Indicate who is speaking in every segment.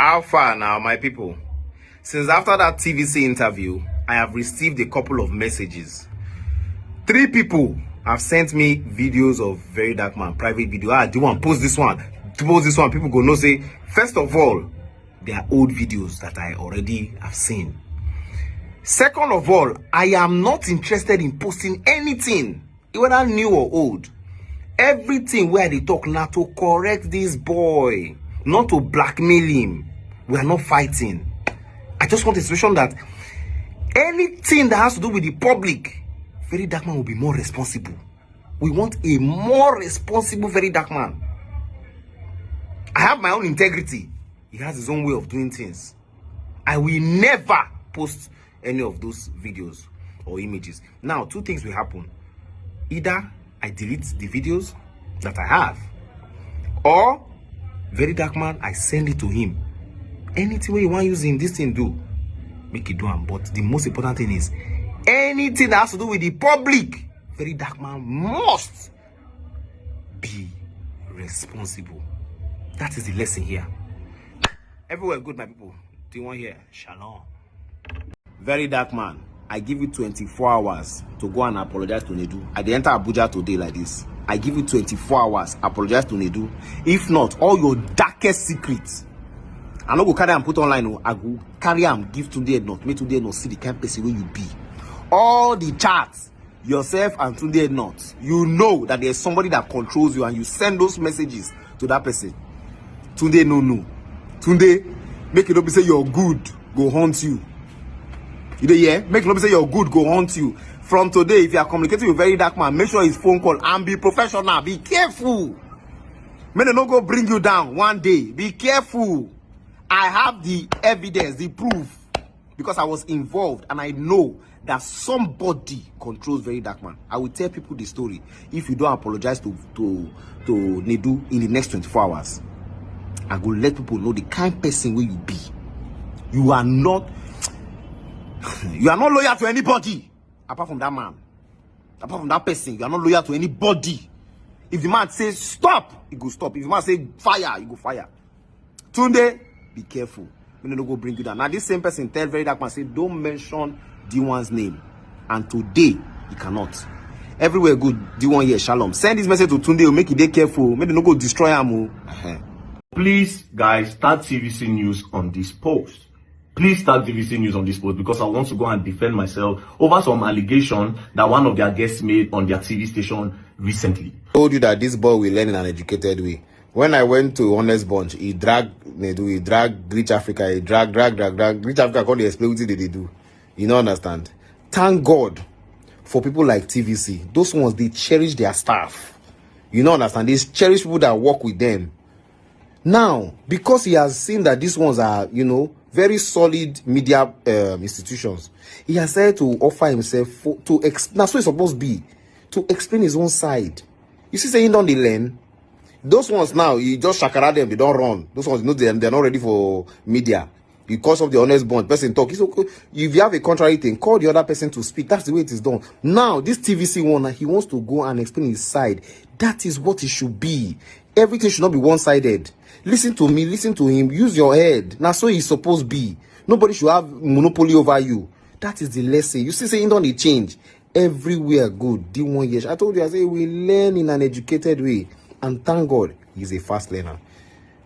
Speaker 1: How far now, my people? Since after that TVC interview, I have received a couple of messages. 3 people have sent me videos of Verydarkman, private video. Do you want to post this one? To post this one, people go no say. First of all, they are old videos that I already have seen. Second of all, I am not interested in posting anything, whether new or old. Everything where they talk now to correct this boy, not to blackmail him. We are not fighting. I just want a solution that anything that has to do with the public, Verydarkman will be more responsible. We want a more responsible Verydarkman. I have my own integrity. He has his own way of doing things. I will never post any of those videos or images. Now, 2 things will happen. Either I delete the videos that I have, or Verydarkman, I send it to him. Anything where you want to use him, this thing do, make it do him. But the most important thing is, anything that has to do with the public, Verydarkman must be responsible. That is the lesson here. Everywhere good, my people. Deeone here. Shalom. Verydarkman, I give you 24 hours to go and apologize to Nedu. I dey enter Abuja today like this. I give you 24 hours. Apologize to Nedu. If not, all your darkest secrets, I no go carry and put online. No, I go carry and give Tunde not. Make Tunde not see the kind of person where you be. All the chats, yourself and Tunde not. You know that there's somebody that controls you, and you send those messages to that person. Tunde no. Tunde, make it not be say you're good, go haunt you. You know, yeah? Make it not be say you're good, go haunt you. From today, if you are communicating with Verydarkman, make sure his phone call and be professional. Be careful. May they not go bring you down one day. Be careful. I have the evidence, the proof, because I was involved, and I know that somebody controls Verydarkman. I will tell people the story if you don't apologize to Nedu in the next 24 hours. I will let people know the kind of person where you be. You are not loyal to anybody apart from that man. Apart from that person, you are not loyal to anybody. If the man says stop, he go stop. If the man says fire, you go fire. Tunde, be careful. We don't go bring you down. Now this same person tell Verydarkman, say don't mention Deeone's name. And today he cannot. Everywhere good. Deeone here. Shalom. Send this message to Tunde. Make it careful. Make them go destroy him.
Speaker 2: Please, guys, start TVC news on this post. Please start TVC news on this post, because I want to go and defend myself over some allegation that one of their guests made on their TV station recently.
Speaker 1: I told you that this boy will learn in an educated way. When I went to Honest Bunch, he dragged Reach Africa, he dragged Reach Africa. Can't explain what they do. You don't understand. Thank God for people like TVC. Those ones, they cherish their staff. You don't understand. They cherish people that work with them. Now, because he has seen that these ones are, very solid media institutions, he has said to offer himself that's what it's supposed to be, to explain his own side. You see, saying don't they learn? Those ones now, you just shakara them, they don't run. Those ones, they're not ready for media. Because of the Honest Bond, person talk. It's okay. If you have a contrary thing, call the other person to speak. That's the way it is done. Now, this TVC one, he wants to go and explain his side. That is what it should be. Everything should not be one-sided. Listen to me, listen to him, use your head. Now, so he's supposed to be. Nobody should have monopoly over you. That is the lesson. You see, saying don't change. Everywhere good. Deeone years. I told you, I say we learn in an educated way. And thank God, he's a fast learner.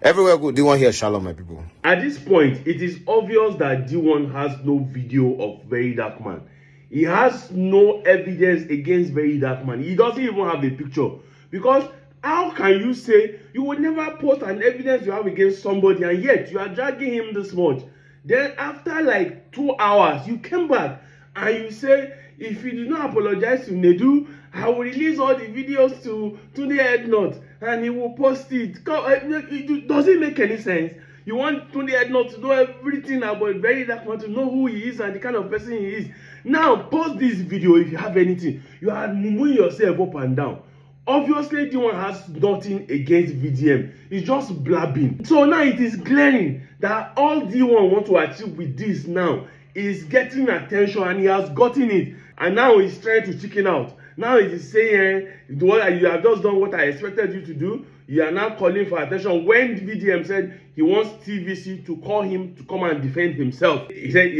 Speaker 1: Everywhere good. Deeone here. Shalom, my people.
Speaker 2: At this point, it is obvious that Deeone has no video of Verydarkman. He has no evidence against Verydarkman. He doesn't even have a picture. Because how can you say you would never post an evidence you have against somebody, and yet you are dragging him this much? Then after like 2 hours, you came back and you say, if you do not apologize to Nedu, I will release all the videos to the Headnut and he will post it. Does it make any sense? You want Tunde Headnut to know everything about Verydarkman, to know who he is and the kind of person he is. Now, post this video if you have anything. You are moving yourself up and down. Obviously, Deeone has nothing against VDM. He's just blabbing. So now it is glaring that all Deeone wants to achieve with this now is getting attention, and he has gotten it. And now he's trying to chicken out. Now it is saying, you have just done what I expected you to do. You are now calling for attention when VDM said he wants TVC to call him to come and defend himself. He said,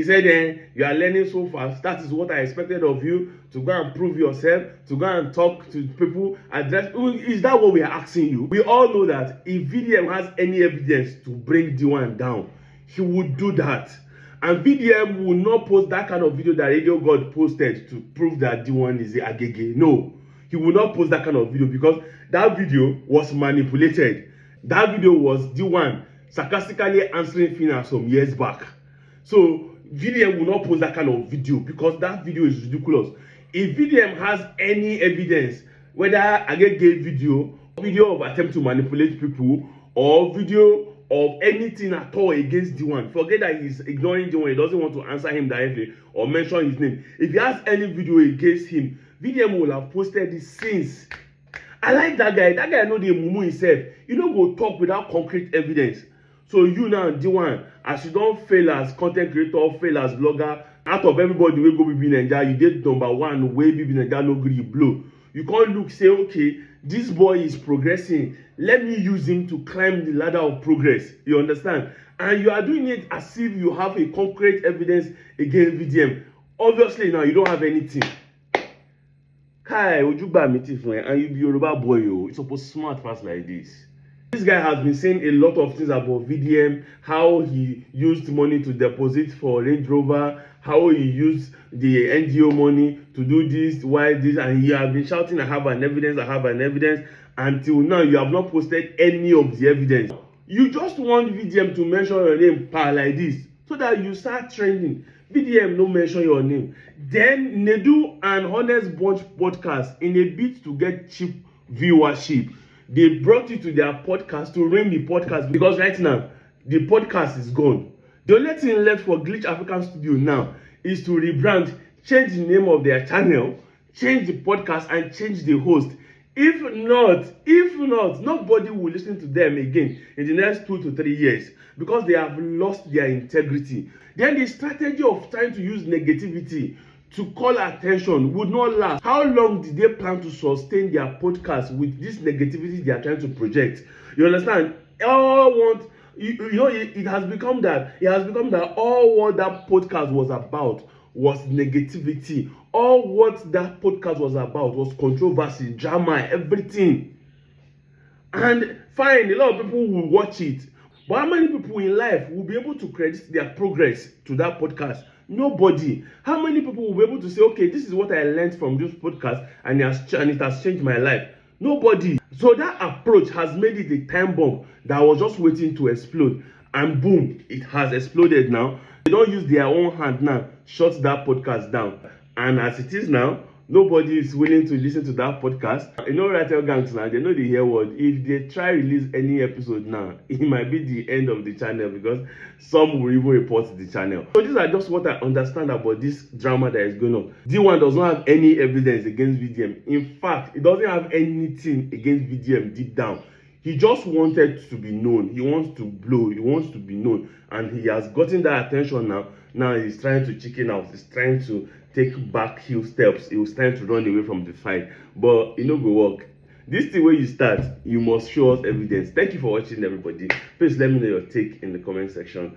Speaker 2: you are learning so fast. That is what I expected of you, to go and prove yourself, to go and talk to people, address. Is that what we are asking you? We all know that if VDM has any evidence to bring Deeone down, he would do that. And VDM will not post that kind of video that Radio God posted to prove that Deeone is the agege. No, he will not post that kind of video, because that video was manipulated. That video was Deeone sarcastically answering Fina some years back. So VDM will not post that kind of video, because that video is ridiculous. If VDM has any evidence, whether agege video of attempt to manipulate people, or video of anything at all against Deeone, forget that he's ignoring Deeone, he doesn't want to answer him directly or mention his name. If he has any video against him, VDM will have posted it since. I like that guy. That guy know the mumu himself. You don't go talk without concrete evidence. So you now, Deeone, as you don't fail as content creator, fail as blogger, out of everybody wey go BB Naija, you did number one wey BB Naija no gree blow. You can't look, say, okay, this boy is progressing. Let me use him to climb the ladder of progress. You understand? And you are doing it as if you have a concrete evidence against VDM. Obviously, now you don't have anything. Kai, would you buy me and you be Yoruba boy, yo? It's supposed to smart fast like this. This guy has been saying a lot of things about VDM, how he used money to deposit for Range Rover, how he used the NGO money to do this, why this, and he has been shouting, I have an evidence, until now you have not posted any of the evidence. You just want VDM to mention your name like this, so that you start trending. VDM no mention your name. Then Nedu and Honest Bunch podcast, in a bid to get cheap viewership, they brought you to their podcast to ring the podcast, because right now the podcast is gone. The only thing left for Glitch African Studio now is to rebrand, change the name of their channel, change the podcast, and change the host. If not, nobody will listen to them again in the next 2 to 3 years, because they have lost their integrity. Then the strategy of trying to use negativity to call attention would not last. How long did they plan to sustain their podcast with this negativity they are trying to project? You understand? It has become that all what that podcast was about was negativity. All what that podcast was about was controversy, drama, everything. And fine, a lot of people will watch it. But how many people in life will be able to credit their progress to that podcast? Nobody. How many people will be able to say, okay, this is what I learned from this podcast, and it has changed my life? Nobody. So that approach has made it a time bomb that was just waiting to explode. And boom, it has exploded now. They don't use their own hand now, shut that podcast down. And as it is now, nobody is willing to listen to that podcast. You know, Ratel gangs now, they know the hear word. If they try release any episode now, it might be the end of the channel, because some will even report the channel. So these are just what I understand about this drama that is going on. Deeone does not have any evidence against VDM. In fact, he doesn't have anything against VDM deep down. He just wanted to be known. He wants to blow. He wants to be known. And he has gotten that attention now. Now he's trying to chicken out. He's trying to take back heel steps. He was trying to run away from the fight. But it no go work. This is the way you start. You must show us evidence. Thank you for watching, everybody. Please let me know your take in the comment section.